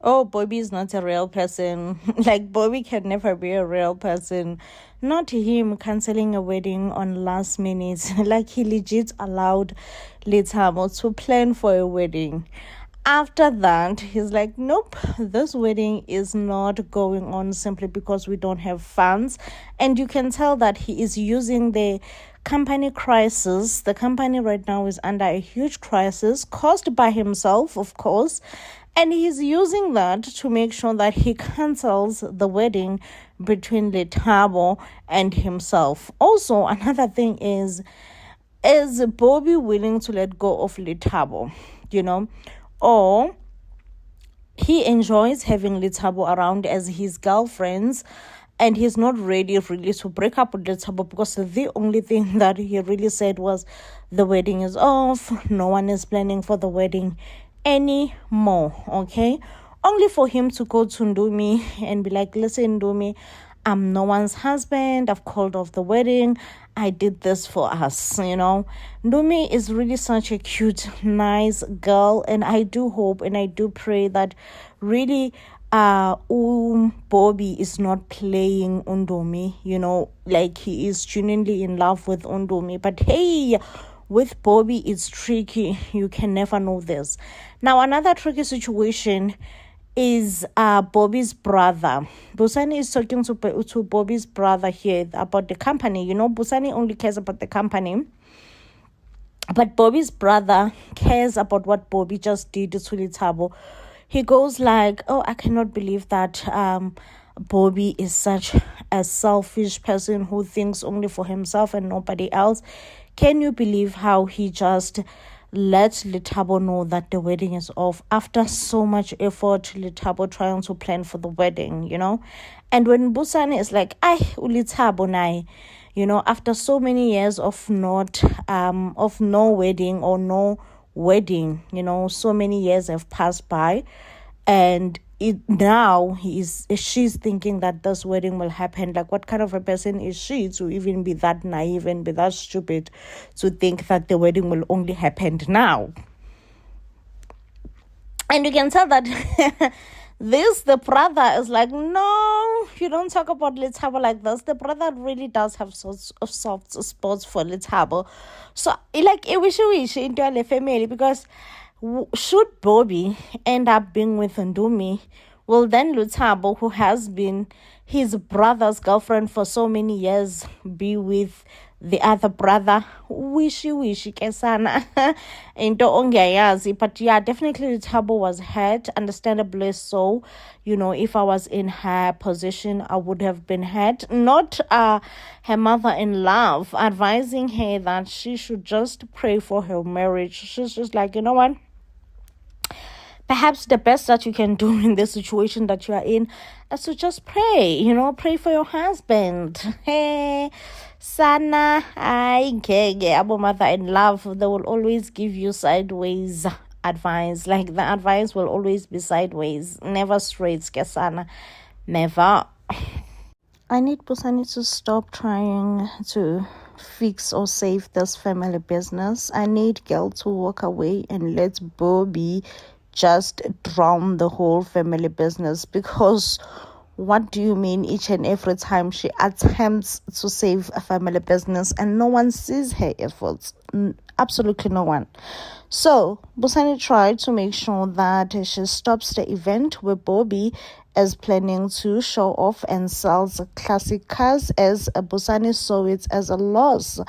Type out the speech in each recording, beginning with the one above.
Oh, Bobby is not a real person. Like, Bobby can never be a real person. Not him canceling a wedding on last minute. Like, he legit allowed Letabo to plan for a wedding. After that, he's like, nope, this wedding is not going on simply because we don't have funds. And you can tell that he is using the company crisis. The company right now is under a huge crisis caused by himself, of course, and he's using that to make sure that he cancels the wedding between Letabo and himself. Also, another thing is Bobby willing to let go of Letabo, or he enjoys having Letabo around as his girlfriends, and he's not ready really to break up with Letabo because the only thing that he really said was the wedding is off, no one is planning for the wedding anymore, okay? Only for him to go to Ndumi and be like, listen, Ndumi, I'm no one's husband. I've called off the wedding. I did this for us, Ndumi is really such a cute, nice girl. And I do hope and I do pray that really Bobby is not playing Undumi, like he is genuinely in love with Undumi. But hey, with Bobby, it's tricky. You can never know this. Now, another tricky situation is Bobby's brother. Busani is talking to Bobby's brother here about the company. Busani only cares about the company. But Bobby's brother cares about what Bobby just did to Letabo. He goes like, oh, I cannot believe that Bobby is such a selfish person who thinks only for himself and nobody else. Can you believe how he just let Letabo know that the wedding is off after so much effort, Letabo trying to plan for the wedding, And when Busani is like, ay, Letabo nai, after so many years of no wedding or no wedding, so many years have passed by, and now she's thinking that this wedding will happen. Like, what kind of a person is she to even be that naive and be that stupid to think that the wedding will only happen now? And you can tell that the brother is like, no, you don't talk about Letabo like this. The brother really does have soft spots for Letabo. So, like, I wish into a family, because should Bobby end up being with Ndumi, well, then Letabo, who has been his brother's girlfriend for so many years, be with the other brother. Wishy kesana into ongayazi. But yeah, definitely Letabo was hurt, understandably so. If I was in her position, I would have been hurt. Not her mother-in-law advising her that she should just pray for her marriage. She's just like, you know what, perhaps the best that you can do in this situation that you are in is to just pray, pray for your husband. Hey, Sana, abo mother-in-law, they will always give you sideways advice. Like, the advice will always be sideways, never straight, Sana, never. I need Busani to stop trying to fix or save this family business. I need girl to walk away and let Bobby just drown the whole family business, because what do you mean each and every time she attempts to save a family business and no one sees her efforts? Absolutely no one. So Busani tried to make sure that she stops the event where Bobby is planning to show off and sells classic cars, as Busani saw it as a loss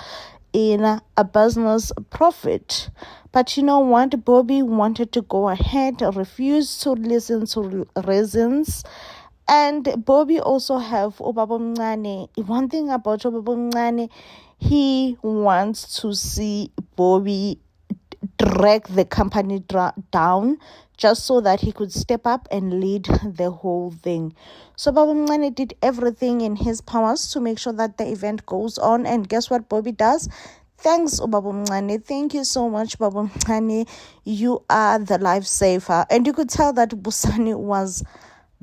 in a business profit. But you know what? Bobby wanted to go ahead, refused to listen to reasons. And Bobby also have Ubaba Mncane. One thing about Ubaba Mncane, he wants to see Bobby drag the company down, just so that he could step up and lead the whole thing. So Baba Mncane did everything in his powers to make sure that the event goes on. And guess what Bobby does? Thanks, Baba Mncane. Thank you so much, Baba Mncane. You are the lifesaver. And you could tell that Busani was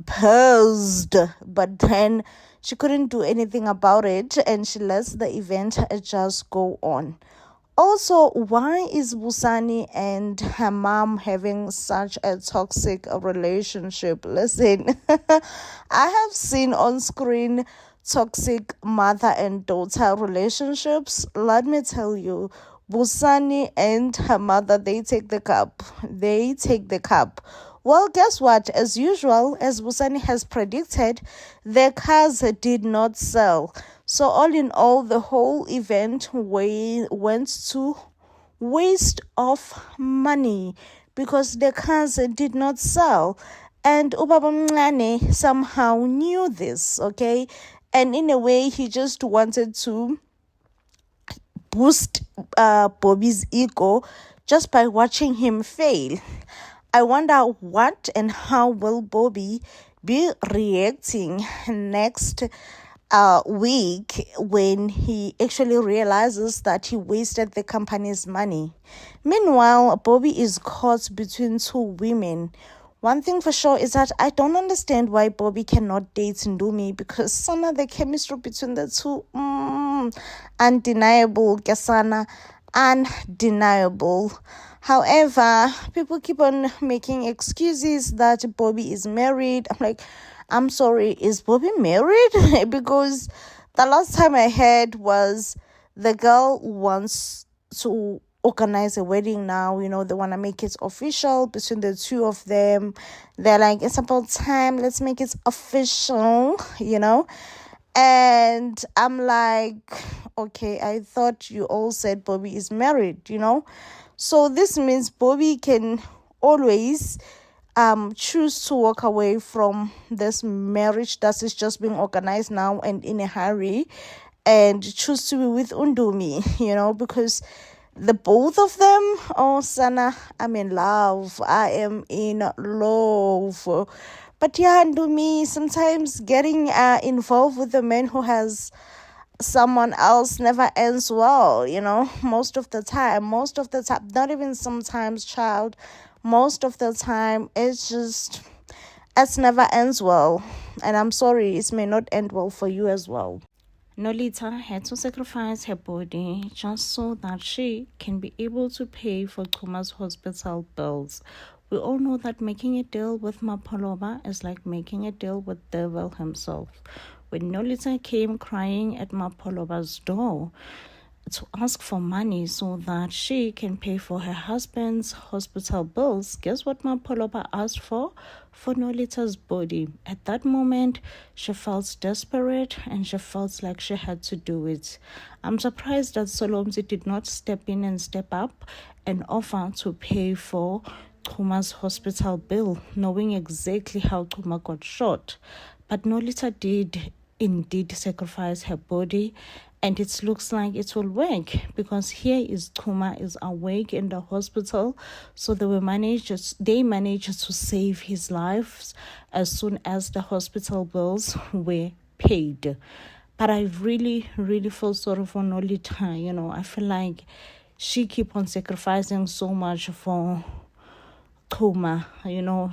pissed, but then she couldn't do anything about it, and she lets the event just go on. Also, why is Busani and her mom having such a toxic relationship? Listen, I have seen on screen toxic mother and daughter relationships. Let me tell you, Busani and her mother, they take the cup. They take the cup. Well, guess what? As usual, as Busani has predicted, the cars did not sell. So, all in all, the whole event went to waste of money because the cars did not sell. And Ubaba Mngane somehow knew this, okay? And in a way, he just wanted to boost Bobby's ego just by watching him fail. I wonder what and how will Bobby be reacting next week when he actually realizes that he wasted the company's money. Meanwhile, Bobby is caught between two women. One thing for sure is that I don't understand why Bobby cannot date Ndumi, because some of the chemistry between the two, undeniable, Gasana, undeniable. However, people keep on making excuses that Bobby is married. I'm like, I'm sorry, is Bobby married? Because the last time I heard was the girl wants to organize a wedding now. They want to make it official between the two of them. They're like, it's about time, let's make it official. And I'm like, okay, I thought you all said Bobby is married. So this means Bobby can always choose to walk away from this marriage that is just being organized now and in a hurry, and choose to be with Undumi, because the both of them, oh Sana, I'm in love. I am in love. But yeah, Undumi, sometimes getting involved with a man who has someone else never ends well, most of the time, not even sometimes, child, most of the time, it never ends well. And I'm sorry, it may not end well for you as well. Nolita had to sacrifice her body just so that she can be able to pay for Kuma's hospital bills. We all know that making a deal with Mapoloba is like making a deal with devil himself. When Nolita came crying at Mapoloba's door to ask for money so that she can pay for her husband's hospital bills, guess what Mapoloba asked for? For Nolita's body. At that moment, she felt desperate and she felt like she had to do it. I'm surprised that Solomzi did not step in and step up and offer to pay for Kuma's hospital bill, knowing exactly how Kuma got shot. But Nolita did indeed sacrifice her body, and it looks like it will work, because here is Kuma is awake in the hospital, so they managed to save his life as soon as the hospital bills were paid. But I really, really feel sorry for Nolita. I feel like she keep on sacrificing so much for Kuma,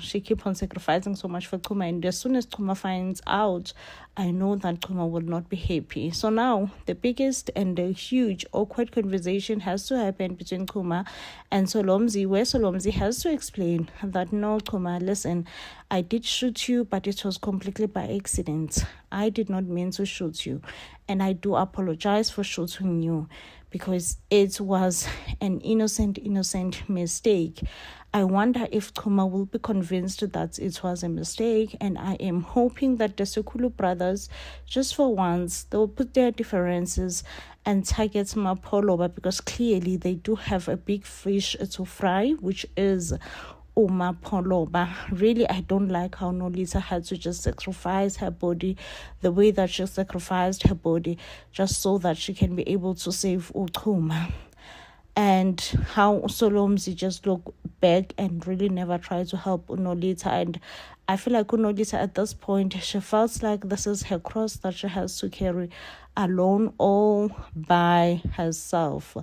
she keep on sacrificing so much for Kuma, and as soon as Kuma finds out, I know that Kuma will not be happy. So now the biggest and the huge awkward conversation has to happen between Kuma and Solomzi, where Solomzi has to explain that, no, Kuma, listen, I did shoot you, but it was completely by accident. I did not mean to shoot you, and I do apologize for shooting you, because it was an innocent mistake. I wonder if Kuma will be convinced that it was a mistake, and I am hoping that the Sekulu brothers, just for once, they will put their differences and target Mapoloba, because clearly they do have a big fish to fry, which is Mapoloba. Really, I don't like how Nolita had to just sacrifice her body the way that she sacrificed her body just so that she can be able to save Ukuma. And how Solomzi just look back and really never tried to help Nolita. And I feel like Nolita at this point, she feels like this is her cross that she has to carry alone, all by herself.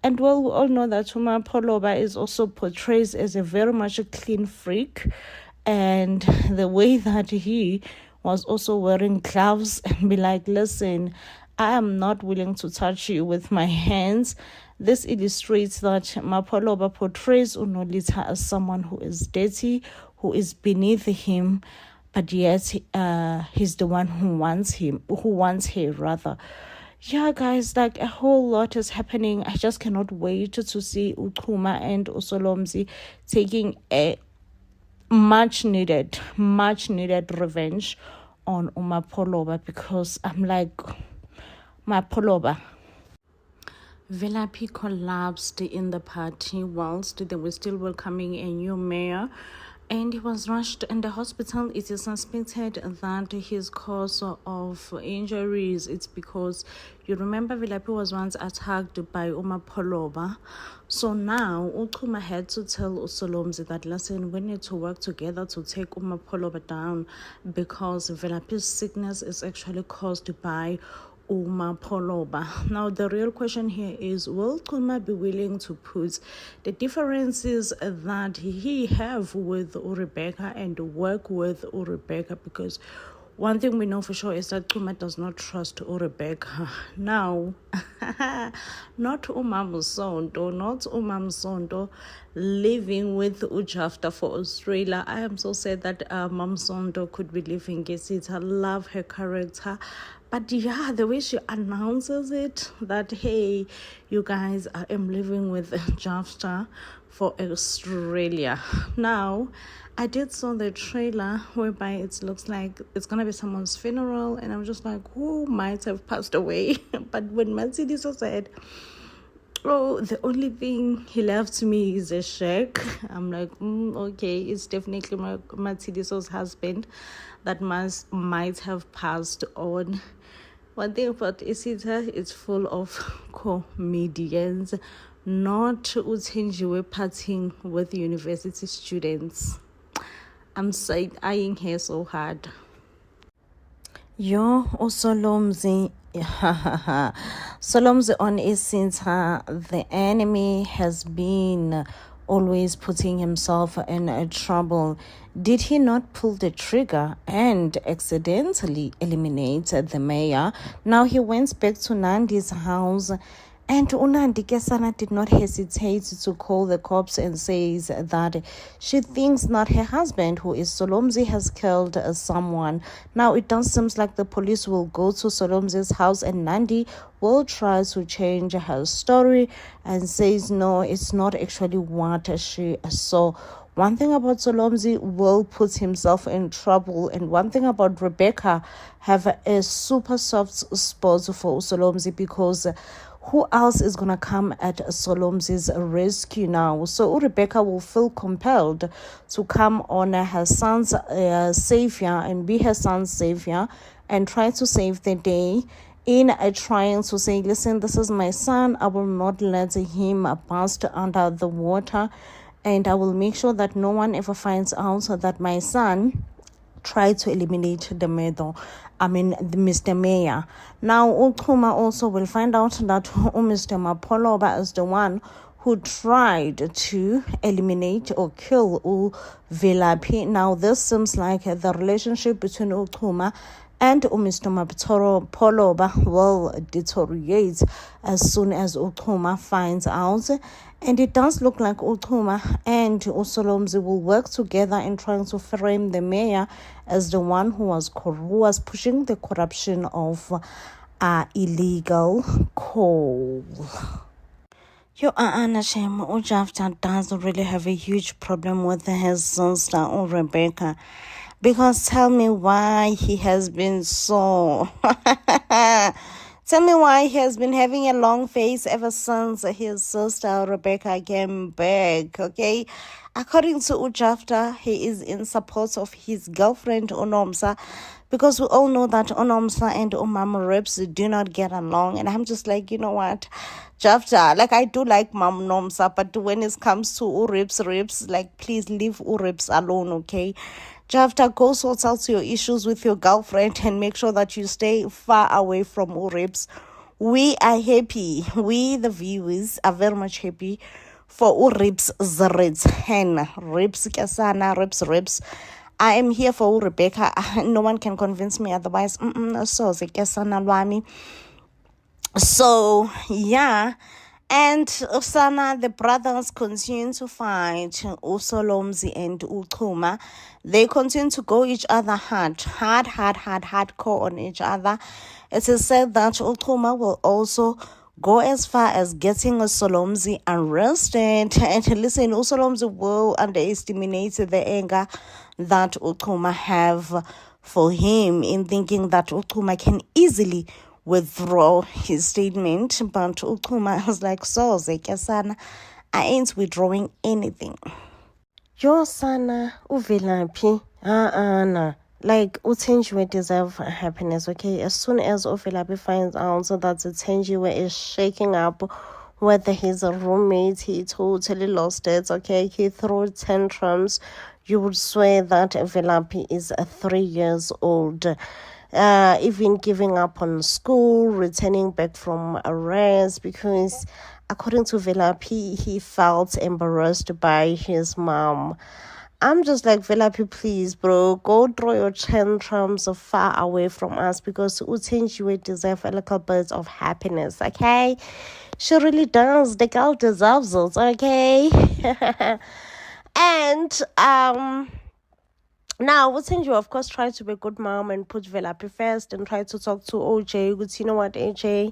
And well, we all know that Mapoloba is also portrayed as a very much a clean freak. And the way that he was also wearing gloves and be like, listen, I am not willing to touch you with my hands. This illustrates that Mapoloba portrays Unolita as someone who is dirty, who is beneath him, but yet he's the one who wants her rather. Yeah, guys, like a whole lot is happening. I just cannot wait to see Uxhuma and Usolomzi taking a much needed revenge on Mapoloba, because I'm like, Mapoloba. Velaphi collapsed in the party whilst they were still welcoming a new mayor, and he was rushed in the hospital. It is suspected that his cause of injuries, it's because, you remember, Velaphi was once attacked by Mapoloba. So now Uxhuma had to tell Usolomzi that, listen, we need to work together to take Mapoloba down, because Velaphi's sickness is actually caused by Mapoloba. Now, the real question here is, will Uxhuma be willing to put the differences that he have with Rebecca and work with Rebecca? Because one thing we know for sure is that Uxhuma does not trust Rebecca. Now, not Umam living with Ujafta for Australia. I am so sad that Mam Sondo could be living Gesita. I love her character. But yeah, the way she announces it, that, hey, you guys, I am living with Jafta for Australia. Now, I did saw the trailer whereby it looks like it's going to be someone's funeral, and I'm just like, who might have passed away? But when Matshidiso said, oh, the only thing he left to me is a check, I'm like, okay, it's definitely Matshidiso's husband that might have passed on. One thing about Isita, it's full of comedians, not Utenjiwe partying with university students. I'm eyeing her so hard. Yo, Solomzi. Solomzi on Isita, the enemy has been always putting himself in trouble. Did he not pull the trigger and accidentally eliminate the mayor? Now he went back to Nandi's house, and Unandi Kesana did not hesitate to call the cops and says that she thinks not her husband, who is Solomzi, has killed someone. Now it does seem like the police will go to Solomzi's house, and Nandi will try to change her story and says no, it's not actually what she saw. One thing about Solomzi, will put himself in trouble, and one thing about Rebecca, have a super soft spot for Solomzi, because who else is going to come at Solomzi's rescue now? So Rebecca will feel compelled to come on her son's savior and be her son's savior and try to save the day, in trying to say, listen, this is my son. I will not let him burst under the water, and I will make sure that no one ever finds out that my son tried to eliminate the Mr. Mayor. Now, Uxhuma also will find out that Mr. Mapoloba is the one who tried to eliminate or kill Velaphi. Now, this seems like the relationship between Uxhuma and Mr. Mapoloba will deteriorate as soon as Uxhuma finds out. And it does look like Uxhuma and Usolomzi will work together in trying to frame the mayor as the one who was pushing the corruption of illegal coal. Your Anna Shem Ujafta does really have a huge problem with his sister Rebecca. Because tell me why he has been so... Tell me why he has been having a long face ever since his sister Rebecca came back, okay? According to Ujafta, he is in support of his girlfriend Unomsa, because we all know that Unomsa and Mama Rips do not get along. And I'm just like, you know what, Jafta, like, I do like Mom Nomsa, but when it comes to Rips, like, please leave Rips alone, okay? Jafta, go sort out your issues with your girlfriend and make sure that you stay far away from Rips. We are happy. We, the viewers, are very much happy for Rips return. Rips Kasana, Rips. I am here for Rebecca. No one can convince me otherwise. So Kasana Lwami. So yeah, and Usana, the brothers continue to fight. Usolomzi and Uchuma, they continue to go each other hardcore on each other. It is said that Uchuma will also go as far as getting Usolomzi arrested. And listen, Usolomzi will underestimate the anger that Uchuma have for him, in thinking that Uchuma can easily withdraw his statement, but Uchuma was like, so Zekasana, I ain't withdrawing anything. Yo sana uvelaphi? Nah. Like Utenjiwe deserve happiness, okay? As soon as Uvelaphi finds out that Utenjiwe is shaking up whether he's a roommate, he totally lost it, okay? He threw tantrums. You would swear that Uvelaphi is 3 years old. Even giving up on school, returning back from arrest, because according to Velaphi, he felt embarrassed by his mom. I'm just like, Velaphi, please, bro, go throw your tantrums far away from us, because Utenjiwe deserve a little bit of happiness, okay? She really does. The girl deserves it, okay? And now, Utenjiwe, of course, tried to be a good mom and put Velaphi first and tried to talk to OJ. But you know what, AJ?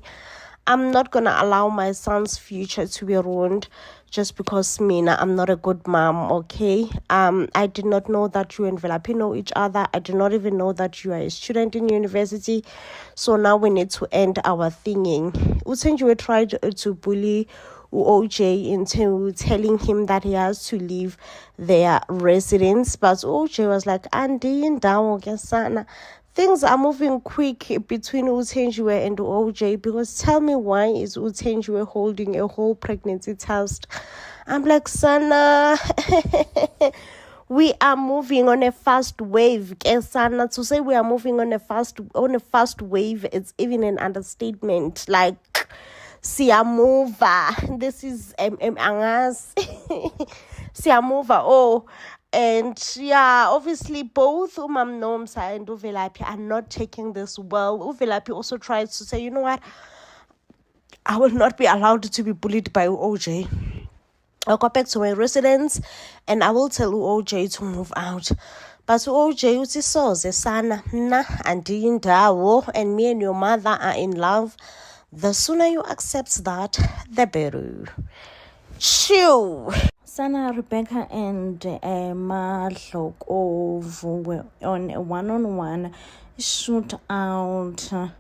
I'm not going to allow my son's future to be ruined just because I'm not a good mom, okay? I did not know that you and Velaphi know each other. I did not even know that you are a student in university. So now we need to end our thinging. Utenjiwe tried to bully OJ into telling him that he has to leave their residence, but OJ was like, Andy, things are moving quick between Utenjiwe and OJ, because tell me, why is Utenjiwe holding a whole pregnancy test? I'm like, Sana, we are moving on a fast wave. Sana, to say we are moving on a fast wave, it's even an understatement. Like, siyamuva. This is angas. Siyamuva. Oh, and yeah, obviously both Umam Nomsa and Uvelaphi are not taking this well. Uvelaphi also tries to say, you know what, I will not be allowed to be bullied by OJ. I'll go back to my residence and I will tell OJ to move out. But OJ usisoze sana na andiyindawo, and me and your mother are in love. The sooner you accept that, the better. Chill. Sana, Rebecca, and Madlokovu were on a one-on-one shootout,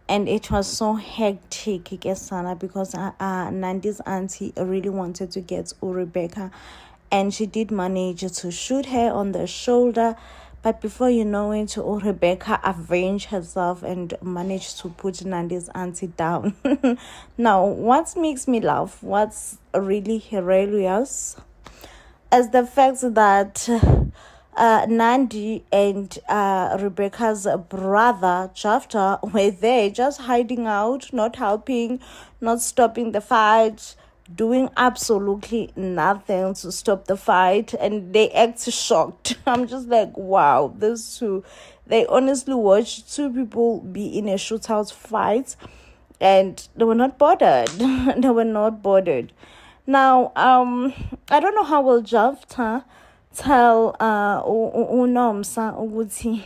and it was so hectic, Sana, because Nandi's auntie really wanted to get Rebecca, and she did manage to shoot her on the shoulder. But before you know it, Rebecca avenged herself and managed to put Nandi's auntie down. Now, what makes me laugh, what's really hilarious, is the fact that Nandi and Rebecca's brother, Jafta, were there just hiding out, not helping, not stopping the fight, doing absolutely nothing to stop the fight, and they act shocked. I'm just like, wow, these two, they honestly watched two people be in a shootout fight and they were not bothered. They were not bothered. Now, I don't know how will Jafta tell Unomsa ukuthi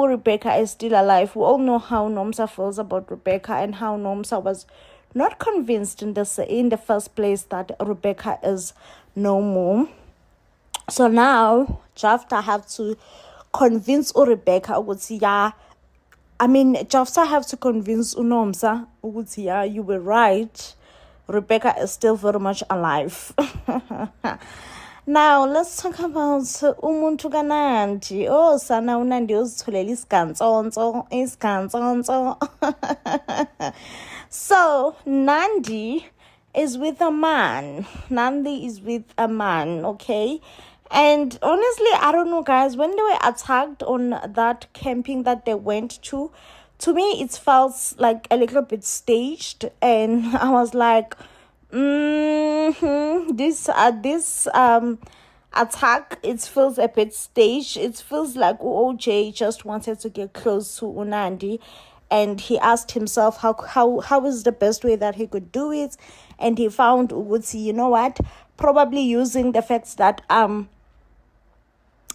Rebecca is still alive. We all know how Nomsa feels about Rebecca, and how Nomsa was not convinced in the first place that Rebecca is no more. So now Jafta have to convince Rebecca ukuthi Jafta have to convince Unomsa ukuthi you were right, Rebecca is still very much alive. Now let's talk about umuntu kaNandi. Oh, sana uNandi uzitholela isigantsonto. So Nandi is with a man. Nandi is with a man, okay? And honestly, I don't know, guys, when they were attacked on that camping that they went to me, it felt like a little bit staged, and I was like, this attack, it feels a bit staged. It feels like OJ just wanted to get close to Unandi, and he asked himself how is the best way that he could do it, and he found ukuthi, you know what, probably using the fact that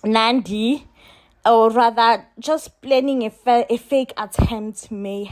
Nandi, or rather just planning a fake attempt may